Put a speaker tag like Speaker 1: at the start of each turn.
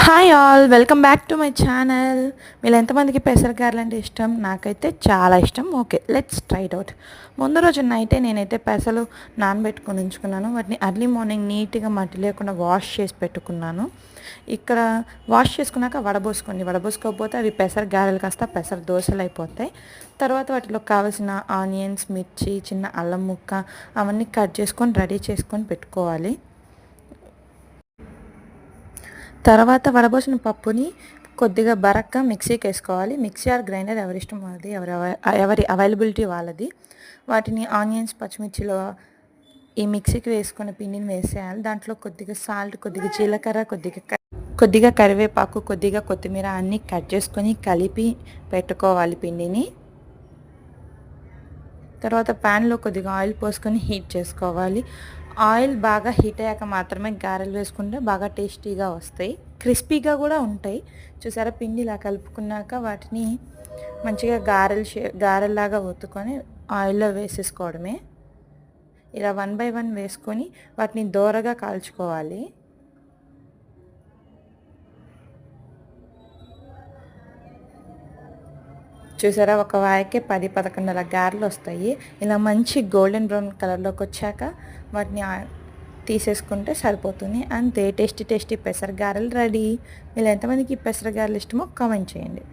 Speaker 1: Hi all, welcome back to my channel. మీరు ఎంతమందికి పెసర గారెలు అంటే ఇష్టం? నాకైతే చాలా ఇష్టం. Okay, let's try it out. ముందు రోజు నైటే నేనైతే పెసలు నానబెట్టుకొని ఉంచుకున్నాను. వాటిని అర్లీ మార్నింగ్ నీట్గా మట్టి లేకుండా వాష్ చేసి పెట్టుకున్నాను. ఇక్కడ వాష్ చేసుకున్నాక వడబోసుకోండి. వడబోసుకోకపోతే అవి పెసర గారెలు కాస్త పెసర దోశలు అయిపోతాయి. తర్వాత వాటిలో కావాల్సిన ఆనియన్స్, మిర్చి, చిన్న అల్లం ముక్క అవన్నీ కట్ చేసుకొని రెడీ చేసుకొని పెట్టుకోవాలి. తర్వాత వడబోసిన పప్పుని కొద్దిగా బరక్గా మిక్సీకి వేసుకోవాలి. మిక్సీ ఆర్ గ్రైండర్ ఎవరిష్టం వాళ్ళది, ఎవరి అవైలబిలిటీ వాళ్ళది. వాటిని ఆనియన్స్, పచ్చిమిర్చిలో ఈ మిక్సీకి వేసుకున్న పిండిని వేసేయాలి. దాంట్లో కొద్దిగా సాల్ట్, కొద్దిగా జీలకర్ర, కొద్దిగా కరివేపాకు, కొద్దిగా కొత్తిమీర అన్నీ కట్ చేసుకొని కలిపి పెట్టుకోవాలి పిండిని. తర్వాత ప్యాన్లో కొద్దిగా ఆయిల్ పోసుకొని హీట్ చేసుకోవాలి. ఆయిల్ బాగా హీట్ అయ్యాక మాత్రమే గారెలు వేసుకుంటే బాగా టేస్టీగా వస్తాయి, క్రిస్పీగా కూడా ఉంటాయి. చూసారా, పిండి ఇలా కలుపుకున్నాక వాటిని మంచిగా గారెల్లాగా ఒత్తుకొని ఆయిల్లో వేసేసుకోవడమే. ఇలా 1 బై 1 వేసుకొని వాటిని దోరగా కాల్చుకోవాలి. చూసారా, ఒక వాయికే 10-11 అలా గారెలు వస్తాయి. ఇలా మంచి గోల్డెన్ బ్రౌన్ కలర్లోకి వచ్చాక వాటిని తీసేసుకుంటే సరిపోతుంది. అంతే, టేస్టీ టేస్టీ పెసర గారెలు రెడీ. మీరు ఎంతమందికి పెసర గారెలు ఇష్టమో కామెంట్ చేయండి.